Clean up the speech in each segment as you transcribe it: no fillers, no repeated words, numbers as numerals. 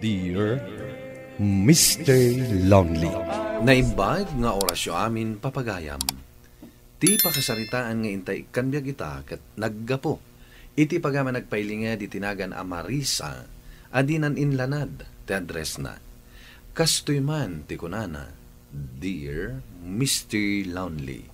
Dear Mr. Lonely. Naimbag nga orasyo amin papagayam. Ti pakasaritaan nga intay kanbyag ita kat naggapo. Iti pagama nagpailinga di tinagan a Marisa, adinan inlanad, ti address na. Kastoy man ti kunana, Dear Mr. Lonely.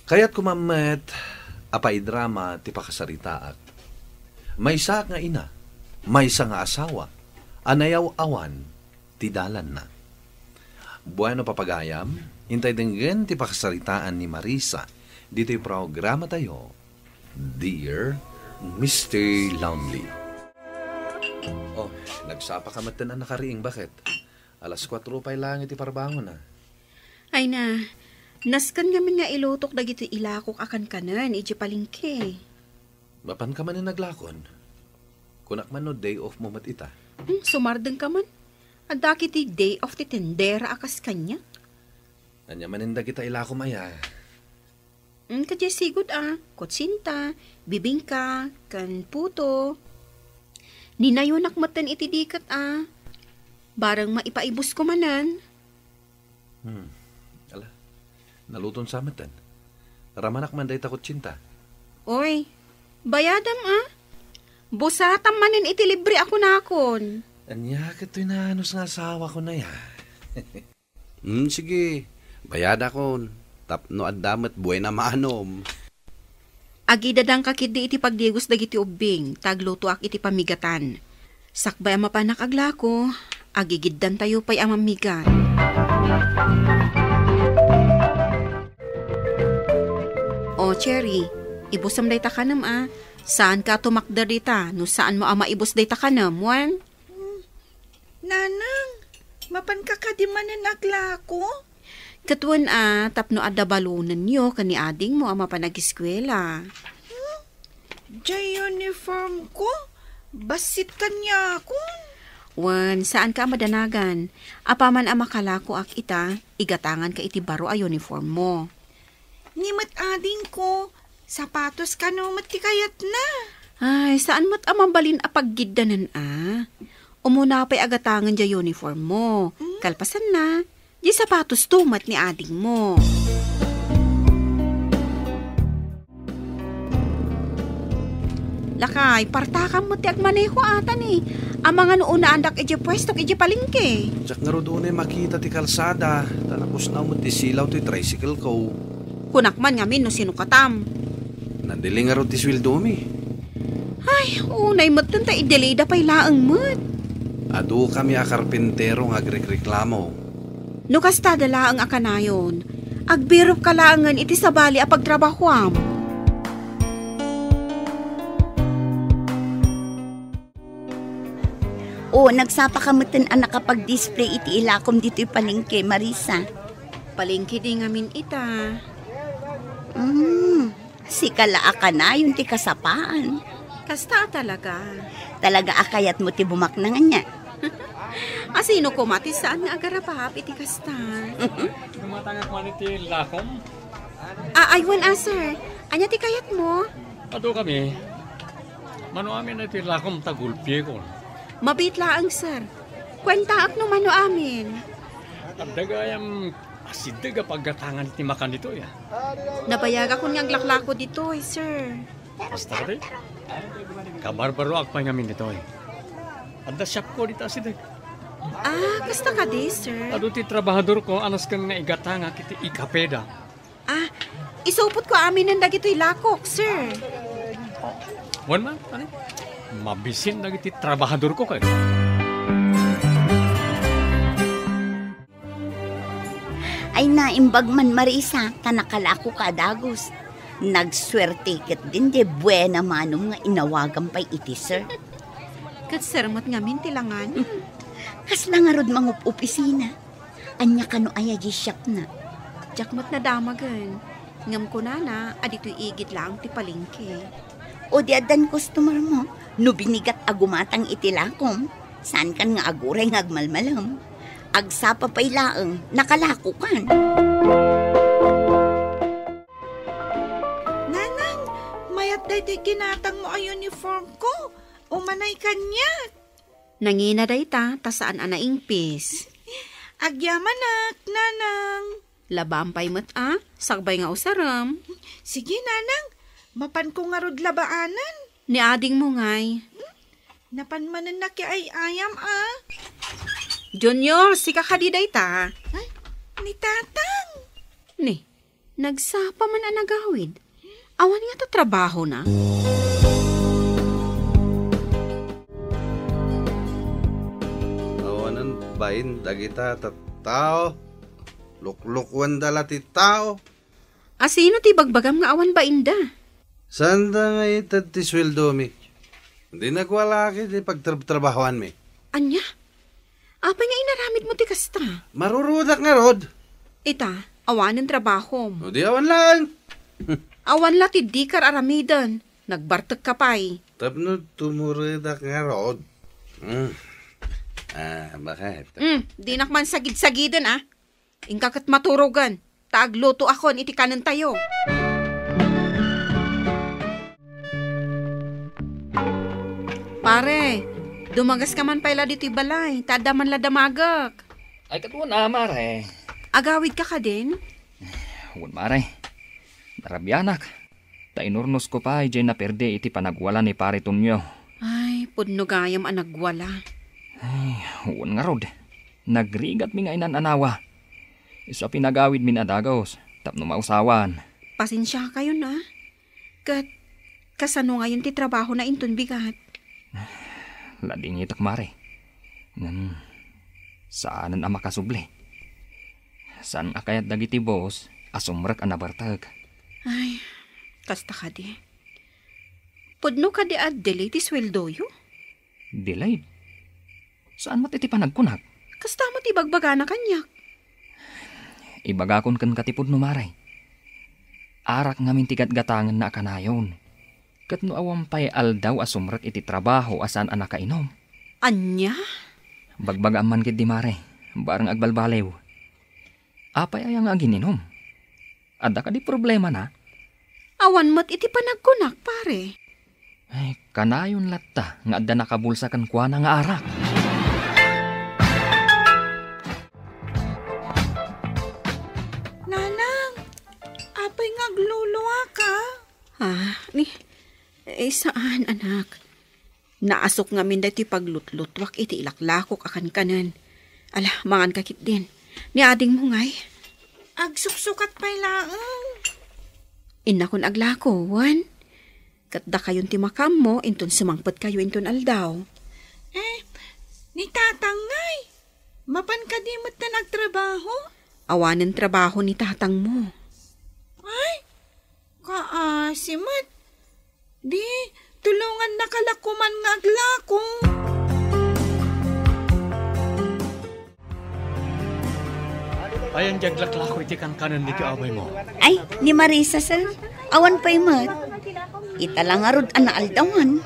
Kaya't kumamet, apay drama ti pakasaritaat. May isa nga ina, may isa nga asawa, anayaw awan, ti dalan na. Bueno papagayam, hintay denggen ti pakasaritaan ni Marisa, dito'y programa tayo, Dear Mr. Lonely. Oh, nagsapa ka matan na nakariing, bakit? Alas 4 pa lang iti parbangon na. Ay na, naskan ngamin nga ilutok dagiti ilakok akan kanan, iji palingke. Mapan ka man na naglakon? Kunak man no day off mo mat ita. Sumardeng ka man. Adaki ti day off ti tendera akas kanya. Anya maninda kita ilako maya. Kadya sigod kutsinta, bibingka, kan puto. Ninayonak matan iti dikat Barang maipaibos ko manan. Ala, naluton sa matan. Ramanak man day takot tsinta. Oy, bayadam busatam manin iti libre ako nakon. Anya kato'y nanos nga asawa ko na ya. Sige, bayada kon. Tapno at damat buhay na maanom. Agidadang kakidi iti pagdigos dagiti ubing, tagluto ak iti pamigatan. Sakbay ang mapanak agla ko, agigiddan tayo pa'y ang mamigat. O, Cherry, ibusam day ta kanam Saan ka tumakda dita? No saan mo maibos day ta kanam, wan? Nanang, mapan ka kadimanan agla ko? Katuan tapno adda balunan niyo kani ading mo ama panag-eskwela. Jay uniform ko? Basit kanya ako? Wan, saan ka madanagan? Apaman ama kalako ak ita, igatangan ka iti baro a uniform mo. Nimat ading ko, sapatos ka no matikayat na. Ay, saan mo't amambalin apaggidanan Umuna pa'y agatangan dya uniform mo. Kalpasan na. Di sapatos tumat ni ading mo. Lakay, partakam mo tiag maneho atan Ang mga noon na andak iji pwesto iji palingke. Tsak nga ro doon makita ti kalsada. Talapos na mo ti silaw ti tricycle ko. Kunakman ngamin no sinukatam. Nandiling nga ro ti sweldo mi. Ay, unay mo't dun ta idelida pa'y laang mo't. Ado kami karpentero nga agreklamo. No kasta dala ang akanayon, agbirop kalangan iti sabali a pagtrabahoam. Nagsapa ka mutin nakapag-display iti ilakom dito'y palengke, Marisa. Palengke di ngamin ita. Si kala akanayon ti kasapaan. Kasta talaga. Talaga akayat mo ti bumaknangan niya. Asino ko mati saan nga agarapahap iti kasta? Tumatangak man iti lakom? Aywan sir. Anya ti kayat mo? Ado kami. Mano amin na iti lakom tagulpye ko. Mabitlaang sir. Kwentaak no mano amin. At dagayam asidaga paggatangan iti makan dito ya. Nabayaga ko niyang laklako dito sir. Basta ka kabarbaro ak pa ngamin dito Adda shop ko dito asidag. Kasta ka di, sir? Ado ti trabahador ko, anas kang naigatanga kiti ikapeda. Isupot ko amin ng dagito'y lakok, sir. Wan man, mabisin dagiti trabahador ko kayo. Ay naimbag man Marisa, tanakalako ka dagos. Nagswerte ket din de buena manong nga inawagan pa'y iti, sir. Kat sermat ngamin tilangan. Kasla nga rod mangup opisina. Anya kano aya di shop na. Jakmat na damagan. Ngam ko na, adito'y igit lang ti palengke. O di adan customer mo, no binigat agumatang itilakom. Saan kan nga aguray nga agmalmalam. Agsapa pa'y laeng, nakalako kan. Nanang, mayat day ginatang mo ay uniform ko. Umanay kanya. Nangina day ta, tasaan ingpis. Agyamanak, nanang. Labampay mat sagbay nga usaram. Sige, nanang. Mapan ko nga rod labaanan. Ni ading mo ngay. Napanmanan na ki ay ayam, Junior, sika ka di day ta. Ay, ni tatang. Ni, nagsapa man ang nagawid. Awan nga ta trabaho na. Awanan bain dagita tao. Luklukwan dala ti tao. Asino ti bagbagam nga awan ba inda? Sanda nga itad ti sweldo mi. Hindi nagwala ki di pagtrabahoan mi. Anya? Apay nga inaramid mo ti kasta. Marurudak nga rod. Ita, awan ang trabaho. O di awan lang. Awan la ti dikar aramidan. Nagbartag ka pa'y. Tapno tumurudak nga rod. Bakit? Di nakman sagid-sagidan Ingkakat maturugan. Taagluto akon iti kanan tayo. Pare, dumagas ka man pala dito balay. Tada man la damagak. Ay katuan na, mare. Agawid ka din? Huwag, mare. Narabyanak. Tainurnos ko pa, dyan na perde iti panagwala ni pare Tonyo. Ay, pudno gayam anagwala. Ay, huwag nga rod. Nagrigat mi nga inananawa. Isa pinagawid min adagos. Tapno mausawan. Pasensya kayo na. Kasano ngayon ti trabaho na intun bigat. Lading itak, mare. Ngan, saanan ang makasuble? Saan akayat dagiti boss, asumrak ang nabartag? Ay, kasta ka di. Pudno ka di addelay ti sweldo yo? Delayed? Saan mo iti panagkunag? Kasta mo ti bagbaga na kanyak. Ibagakon kan katipod no, maray. Arak ngamin tigat gatangan na kanayon. Kat no awampay aldaw asumrak iti trabaho asan anak kainom. Anya? Bagbaga man kid di, mare. Barang agbalbalew. Apay ayang agininom. Ada ka di problema na? Awan mat iti panagkunak, pare. Ay, kanayon latta nga adda nakabulsa kan kuana nga arak. Nanang, apay nga gluluwa ka. Saan, anak? Naasok nga min dati paglutlutvak iti ilaklakok akan kanan. Ala, mangan kakit din. Ni ading mo ngay. Agsuksukat pa'y laang. Inakon aglakowan. Katda kayon ti makam mo, inton sumangpot kayo inton aldaw. Ni tatang ngay. Mapan ka di mo't na nagtrabaho? Awanan trabaho ni tatang mo. Ay, kaasimat. Di, tulungan na kalakuman nga aglako. Ayan jaglaklako iti kan kanan dito abay mo. Ay, ni Marisa, sir. Awan pa'y mat. Ita lang arod ang naaldawan.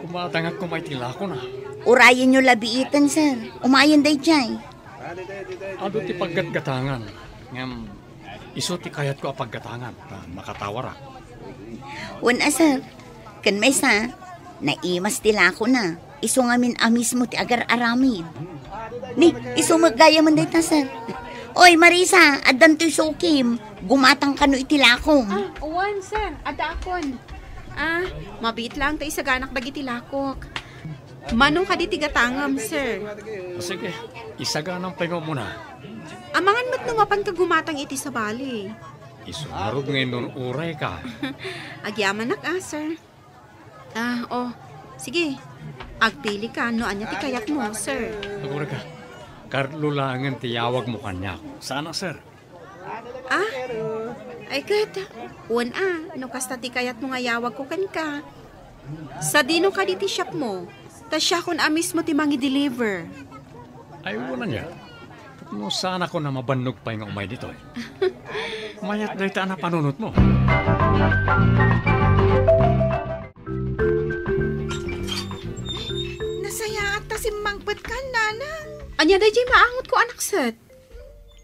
Kumatangak ko may tilako na. Urayan nyo labiitan, sir. Umayan day jay. Ado ti paggatgatangan. Ngam, iso ti kayat ko a paggatangan. Makatawara. Wana, sir. Kan may sa, naimas tilako na. Iso nga min amis mo ti agar aramid. Ni, iso magaya man day ta, sir. Oy, Marisa, adan to'y sukim. Gumatang kano itilakom. Uwan, sir. Ada akon. Mabit lang tayo sa ganak dagiti lakok. Manong ka di tigatangam, sir. Sige, isaganang payo muna. Amangan mat numapan ka gumatang iti sa bali. Isunarod ngayon nun uray ka. Agyaman sir. Sige. Agpili ka, no anya ti kayat mo, sir. Agura ka. Karlulangan tiyawag mo kanya. Sana, sir. Ay kat. Uwan no kasta ti kayat mo nga yawag ko kan ka. Sa dino ka di ti shop mo. Ta siya kun amis mo ti mangi-deliver. Ay, wala niya. No, sana ko na mabannog pa yung umay dito. Mayat na ita na panunot mo. Nasaya at tasimmangpat ka, nanang. Anya da jay maangot ko anak set.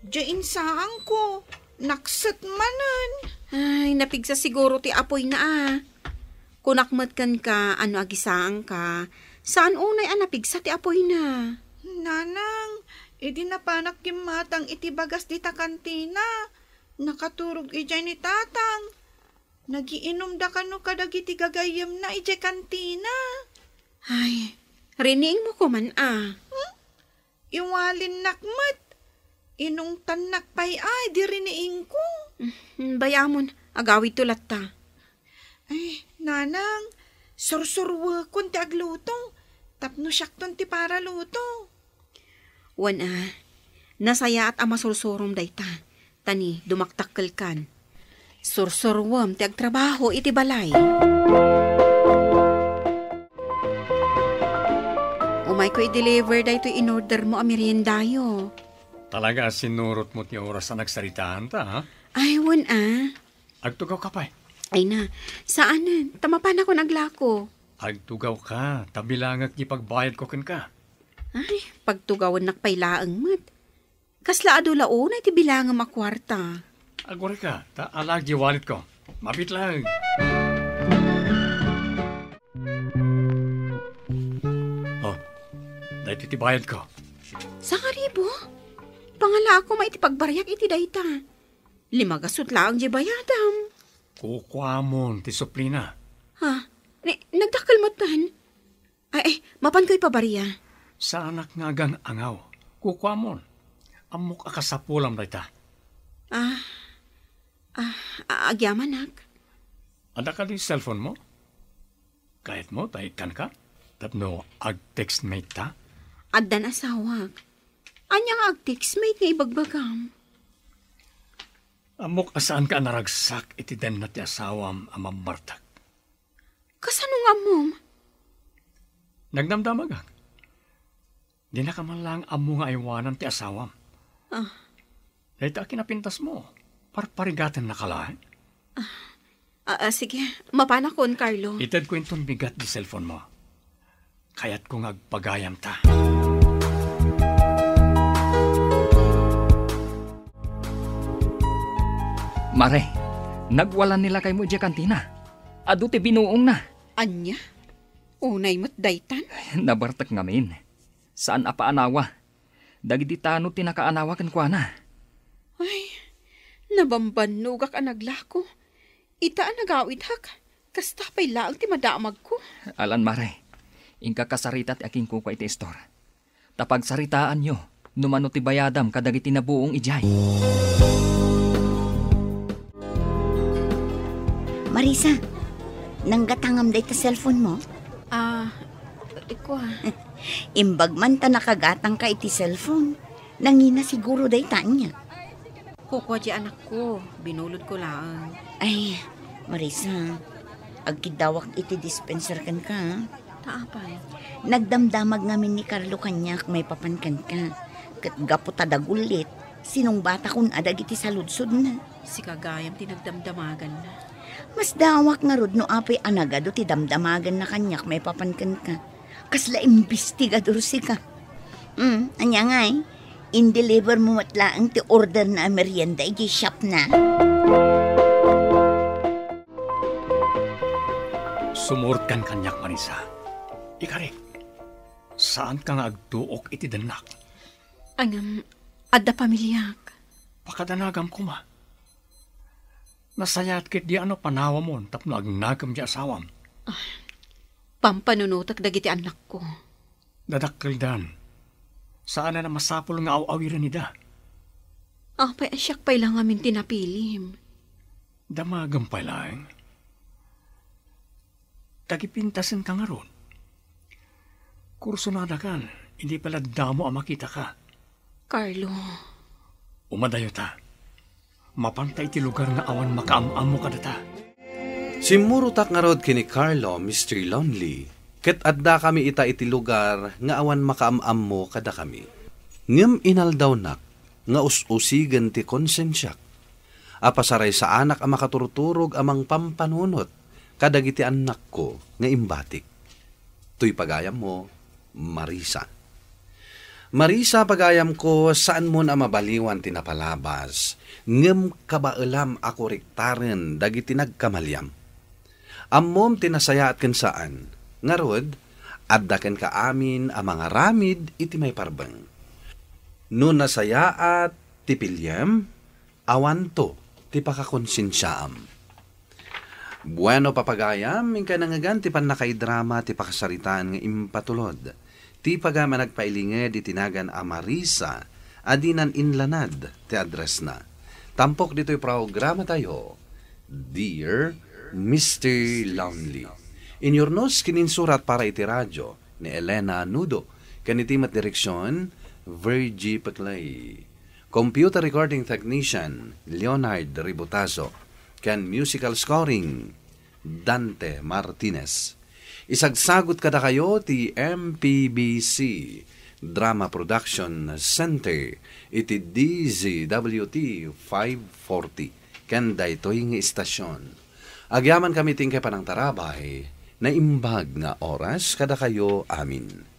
Diyan saang ko. Naksat manan. Ay, napigsa siguro ti apoy na Kunakmat kan ka, ano agisaang ka. Saan unay anapigsa ti apoy na? Nanang, edi napanak yung matang iti bagas di ta kantina. Nakaturog ijay ni tatang. Nagiinom da kano kadagiti gagayam na ijay kantina. Ay, rining mo ko man Iwalin nakmat. Inong tanak pay ay, di riniing ko. Bayamon, agawid tulat ta. Ay, nanang, sursurwa kun ti agluto. Tapno siyak ton ti para luto. Wan nasaya at amasursurom dayta. Tani, dumaktakkel kan. Sursurwam ti agtrabaho iti balay. Umay ko i-deliver da ito in-order mo meriendayo. Talaga sinurot mo ti oras na nagsaritaan ta, ha? Ay, wan Agtugaw ka pa. Ay na, saanan? Tamapan ako naglako. Agtugaw ka, tabilangag ni pagbayad ko ken ka. Ay, pagtugawan nakpailaang mat. Kasla adula una iti bilangam akwarta. Agwari ka, alagi wallet ko. Mabit lang. Oh, dahil iti bayad ko. Sa karibo? Pangala ako maiti pagbaryak iti dayta. 5 gasot lang di bayadam. Kukwamon, ti suplina. Ha? Nagdakal matan? Ay, mapan ko'y pabariya. Sa anak nga gang angaw. Kukwamon. Amok akasapulam dayta. Agyamanak. Ada ka di cellphone mo? Kahit mo, tahikan ka? Tapno, ag-text mate ta? Addan asawak. Anyang ag-textmate nga ibagbagam. Amok asaan ka naragsak iti den na ti asawam amambartak. Kasano nga mom? Nagdamdamag ang. Di na ka man lang amo nga iwanan ti asawam. Dahil ta kinapintas mo. Parparigatan na kalahin. Sige, mapanakon, Carlo. Itad ko itong bigat di cellphone mo. Kaya't kung agpagayam ta. Mare, nagwalan nila kay mo dya kantina. Adu ti binuong na. Anya? Unay mo't daytan? Nabartak ngamin. Saan apaanawa? Dagiti tano tinakaanawa kan kwa na. Ay, nabambanugak ang naglako. Ita ang nagawid hak. Kasta pa'y laang ti madamag ko. Alan Mare, ingka kasarita ti aking kuka iti istor. Tapag saritaan nyo, numano ti bayadam kadagiti na buong ijay. Marisa, nanggatangam day ta cellphone mo? Iko Imbag man ta nakagatang ka iti cellphone. Nangina siguro day ta niya. Kukwa di anak ko. Binulod ko lang. Ay, Marisa, agkidawak iti dispenser kan ka. Taapay. Nagdamdamag ngamin ni Carlo kanyak may papankan ka. Kat gapo tadagulit. Sinong bata kun adag iti saludsod na. Si kagayam tinagdamdamagan na. Mas dawak nga rod no apay anagado ti damdamagan na kanyak may papankan ka. Kasla imbestigador si ka. Anya nga in-deliver mo matlaang ti order na merienda iti shop na. Sumurt kan kanyak, Marisa. Ikari, saan ka nga agtuok iti danak? Angam, adda pamilyak. Pakadanagam ko ma. Nasayat kit di ano panawa mo, tapno agnagam di asawam. Pampanunutak dagiti anak ko. Dadakkel dan. Saan na masapol nga aw-awiran nida? Pay asyak pay lang amin tinapilim. Damagam pa lang. Tagipintasan ka nga ron. Kurso na kan, hindi pala damo ang makita ka. Carlo. Umadayo ta. Mapantay ti lugar nga awan makaam-am mo kadata. Simurutak nga rod kini Carlo, Mr. Lonely. Ket adda kami ita iti lugar nga awan makaam-am mo kada kami. Ngem inaldaw nak nga us-usigen ti konsensyak. Apasaray sa anak ang makaturturog amang pampanunot kadagiti anak ko nga imbatik. Tuy pagayam mo, Marisa. Marisa, pagayam ko, saan mo na mabaliwan tinapalabas, ngem kabailam ako riktaren dagiti nagkamalyam. Ammom tinasaya at kansaan, nga rod, Addaken ka amin ang mga ramid iti may parbeng. No nasayaat ti pilyem, awanto ti pakakonsensyaam. Bueno papagayam, ingka nangagan ti panakaidrama ti pakasaritaan nga impatulod. Ti pagama nagpailinged iti tinagan a Marisa, adinan inlanad ti address na. Tampok dito'y programa tayo, Dear Mr. Lonely. Inyornos kininsurat para iti radyo ni Elena Nudo, kanitimat direksyon, Virgie Paclay. Computer recording technician, Leonard Ributazo. Kan musical scoring, Dante Martinez. Isagsagot kada kayo ti MPBC Drama Production Center iti DZWT 540 ken daytoy nga istasyon. Agyaman kami tingke panang tarabay na imbag nga oras kada kayo amin.